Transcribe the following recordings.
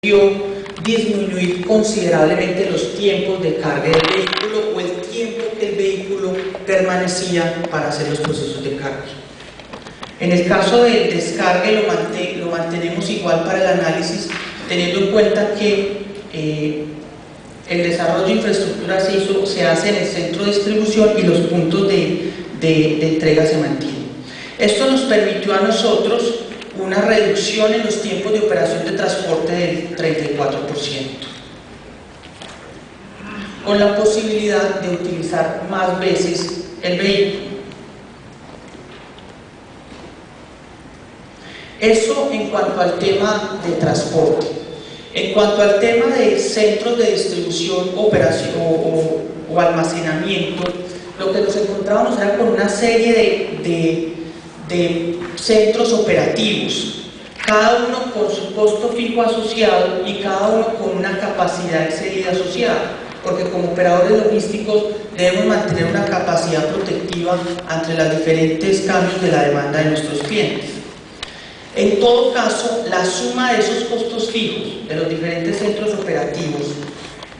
disminuir considerablemente los tiempos de carga del vehículo o el tiempo que el vehículo permanecía para hacer los procesos de carga. En el caso del descargue lo mantenemos igual para el análisis, teniendo en cuenta que el desarrollo de infraestructura se hace en el centro de distribución y los puntos de entrega se mantienen. Esto nos permitió a nosotros una reducción en los tiempos de operación de transporte del 34%, con la posibilidad de utilizar más veces el vehículo. Eso en cuanto al tema de transporte. En cuanto al tema de centros de distribución, operación o almacenamiento, lo que nos encontrábamos era con una serie de centros operativos, cada uno con su costo fijo asociado y cada uno con una capacidad excedida asociada, porque como operadores logísticos debemos mantener una capacidad protectiva ante los diferentes cambios de la demanda de nuestros clientes. En todo caso, la suma de esos costos fijos de los diferentes centros operativos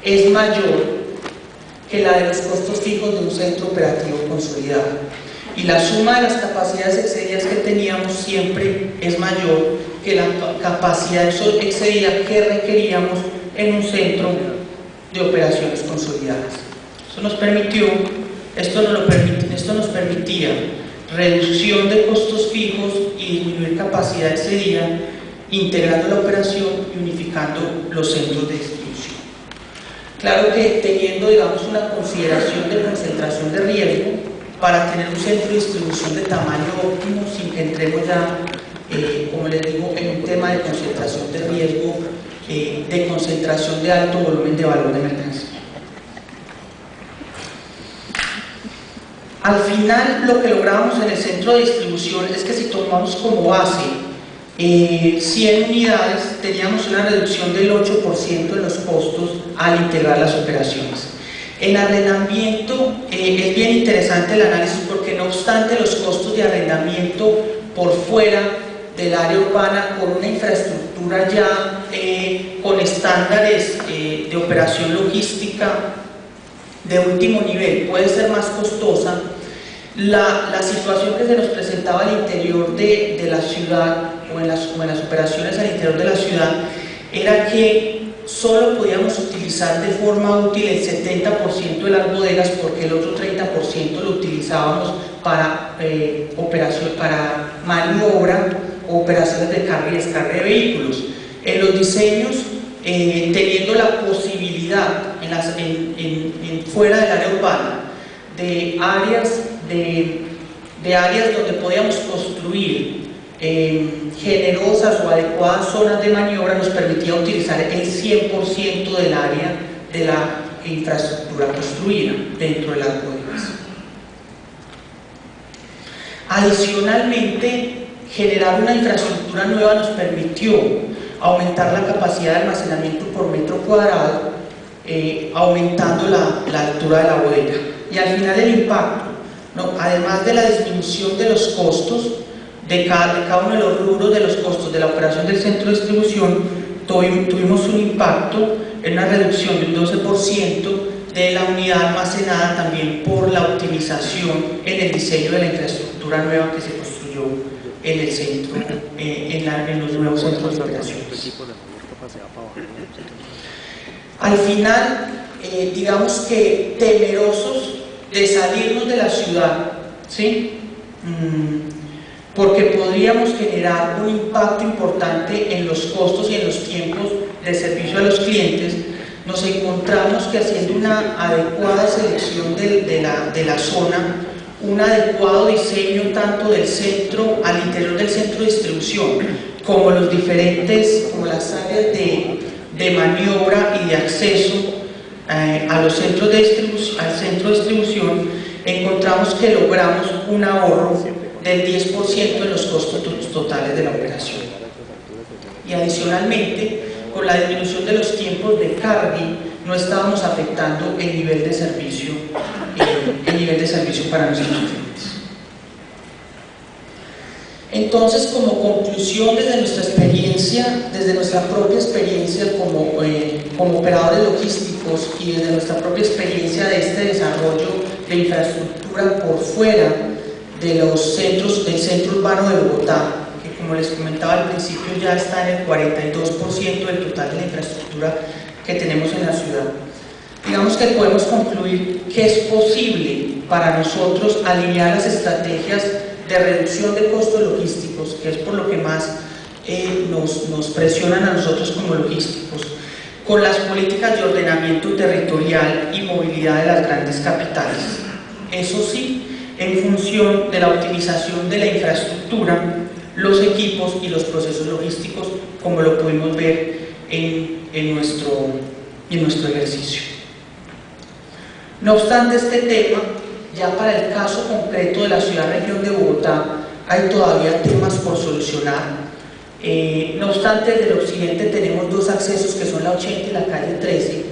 es mayor que la de los costos fijos de un centro operativo consolidado. Y la suma de las capacidades excedidas que teníamos siempre es mayor que la capacidad excedida que requeríamos en un centro de operaciones consolidadas. Esto nos permitía reducción de costos fijos y disminuir capacidad excedida, integrando la operación y unificando los centros de distribución. Claro que teniendo, digamos, una consideración de concentración de riesgo, para tener un centro de distribución de tamaño óptimo, sin que entremos ya, como les digo, en un tema de concentración de riesgo, de concentración de alto volumen de valor de mercancía. Al final, lo que logramos en el centro de distribución es que si tomamos como base 100 unidades, teníamos una reducción del 8% de los costos al integrar las operaciones. En arrendamiento es bien interesante el análisis porque no obstante los costos de arrendamiento por fuera del área urbana con una infraestructura ya con estándares de operación logística de último nivel puede ser más costosa, la situación que se nos presentaba al interior de la ciudad o en las operaciones al interior de la ciudad era que solo podíamos utilizar de forma útil el 70% de las bodegas porque el otro 30% lo utilizábamos para maniobra o operaciones de carga y descarga de vehículos. En los diseños, teniendo la posibilidad fuera del área urbana de áreas donde podíamos construir generosas o adecuadas zonas de maniobra, nos permitía utilizar el 100% del área de la infraestructura construida dentro de las bodegas. Adicionalmente, generar una infraestructura nueva nos permitió aumentar la capacidad de almacenamiento por metro cuadrado, aumentando la altura de la bodega. Y al final el impacto, además de la disminución de los costos, de cada uno de los rubros de los costos de la operación del centro de distribución, tuvimos un impacto en una reducción de un 12% de la unidad almacenada, también por la optimización en el diseño de la infraestructura nueva que se construyó en el centro, en los nuevos centros de operaciones. Al final, digamos que temerosos de salirnos de la ciudad, ¿sí? Porque podríamos generar un impacto importante en los costos y en los tiempos de servicio a los clientes, nos encontramos que haciendo una adecuada selección de la zona, un adecuado diseño tanto del centro, al interior del centro de distribución, como las áreas de maniobra y de acceso a los centros de distribución, al centro de distribución, encontramos que logramos un ahorro del 10% en los costos totales de la operación. Y adicionalmente, con la disminución de los tiempos de carga, no estábamos afectando el nivel de servicio para nuestros clientes. Entonces, como conclusión desde nuestra experiencia, desde nuestra propia experiencia como operadores logísticos y desde nuestra propia experiencia de este desarrollo de infraestructura por fuera de los centros, del centro urbano de Bogotá, que como les comentaba al principio ya está en el 42% del total de la infraestructura que tenemos en la ciudad. Digamos que podemos concluir que es posible para nosotros alinear las estrategias de reducción de costos logísticos, que es por lo que más nos presionan a nosotros como logísticos, con las políticas de ordenamiento territorial y movilidad de las grandes capitales. Eso sí, en función de la optimización de la infraestructura, los equipos y los procesos logísticos, como lo pudimos ver en nuestro ejercicio. No obstante este tema, ya para el caso concreto de la ciudad-región de Bogotá, hay todavía temas por solucionar. No obstante, desde el occidente tenemos dos accesos que son la 80 y la calle 13.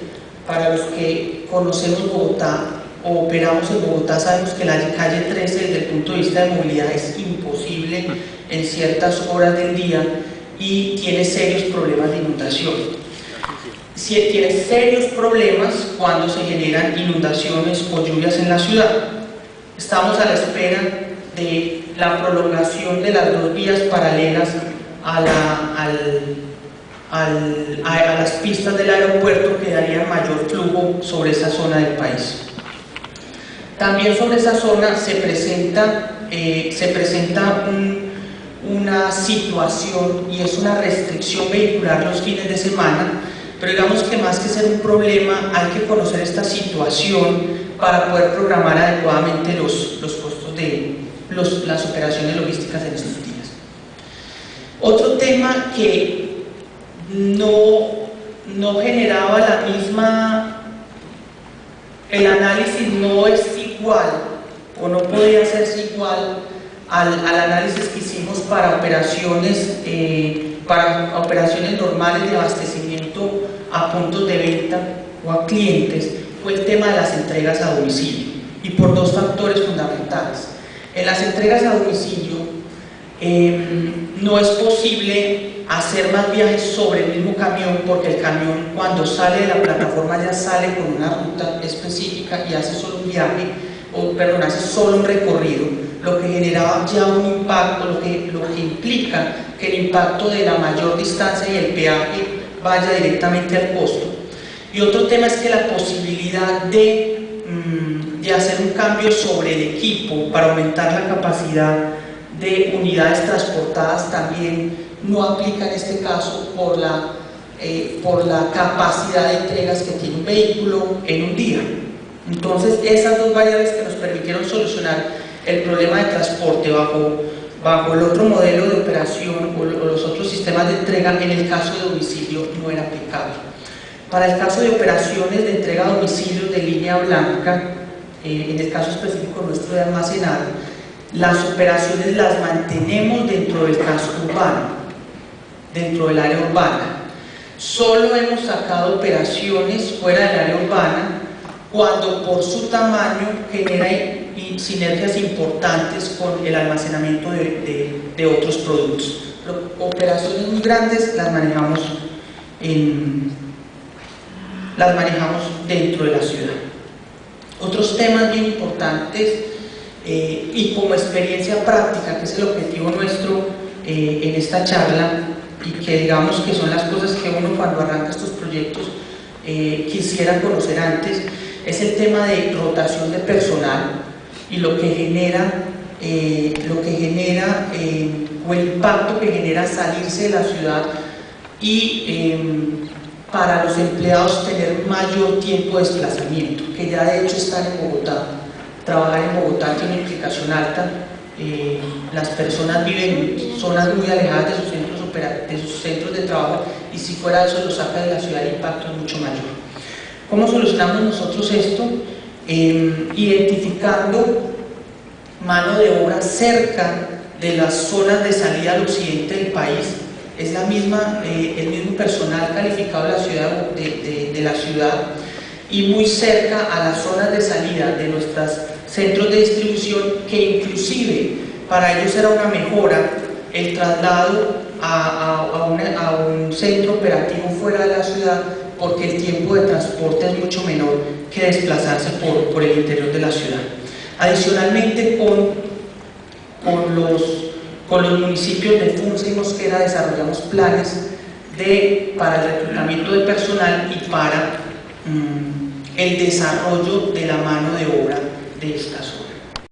Para los que conocemos Bogotá o operamos en Bogotá, sabemos que la calle 13 desde el punto de vista de movilidad es imposible en ciertas horas del día y tiene serios problemas de inundación. Tiene serios problemas cuando se generan inundaciones o lluvias en la ciudad. Estamos a la espera de la prolongación de las dos vías paralelas a las pistas del aeropuerto, que darían mayor flujo sobre esa zona del país. También sobre esa zona se presenta una situación, y es una restricción vehicular los fines de semana, pero digamos que más que ser un problema hay que conocer esta situación para poder programar adecuadamente los costos de las operaciones logísticas en estos días. Otro tema que no generaba la misma, el análisis no es igual o no podía hacerse igual al análisis que hicimos para operaciones normales de abastecimiento a puntos de venta o a clientes, fue el tema de las entregas a domicilio, y por dos factores fundamentales. En las entregas a domicilio no es posible hacer más viajes sobre el mismo camión, porque el camión cuando sale de la plataforma ya sale con una ruta específica y hace solo un viaje, hace solo un recorrido, lo que generaba ya un impacto, lo que implica que el impacto de la mayor distancia y el peaje vaya directamente al costo. Y otro tema es que la posibilidad de hacer un cambio sobre el equipo para aumentar la capacidad de unidades transportadas también no aplica en este caso por la capacidad de entregas que tiene un vehículo en un día. Entonces, esas dos variables que nos permitieron solucionar el problema de transporte bajo el otro modelo de operación o los otros sistemas de entrega, en el caso de domicilio no era aplicable. Para el caso de operaciones de entrega a domicilio de línea blanca, en el caso específico nuestro de almacenado, las operaciones las mantenemos dentro del casco urbano, dentro del área urbana. Solo hemos sacado operaciones fuera del área urbana cuando por su tamaño genera sinergias importantes con el almacenamiento de otros productos. Pero operaciones muy grandes las manejamos dentro de la ciudad. Otros temas bien importantes y como experiencia práctica, que es el objetivo nuestro en esta charla, y que digamos que son las cosas que uno cuando arranca estos proyectos quisiera conocer antes, es el tema de rotación de personal y lo que genera o el impacto que genera salirse de la ciudad y para los empleados tener mayor tiempo de desplazamiento, que ya de hecho están en Bogotá. Trabajar en Bogotá tiene una implicación alta. Las personas viven en zonas muy alejadas de sus centros de trabajo, y si fuera eso lo saca de la ciudad, el impacto es mucho mayor. ¿Cómo solucionamos nosotros esto? Identificando mano de obra cerca de las zonas de salida al occidente del país. Es el mismo personal calificado de la ciudad, y muy cerca a las zonas de salida de nuestros centros de distribución, que inclusive para ellos era una mejora el traslado a un centro operativo fuera de la ciudad, porque el tiempo de transporte es mucho menor que desplazarse por el interior de la ciudad. Adicionalmente, con los municipios de Funza y Mosquera desarrollamos planes para el reclutamiento de personal y para el desarrollo de la mano de obra de esta zona.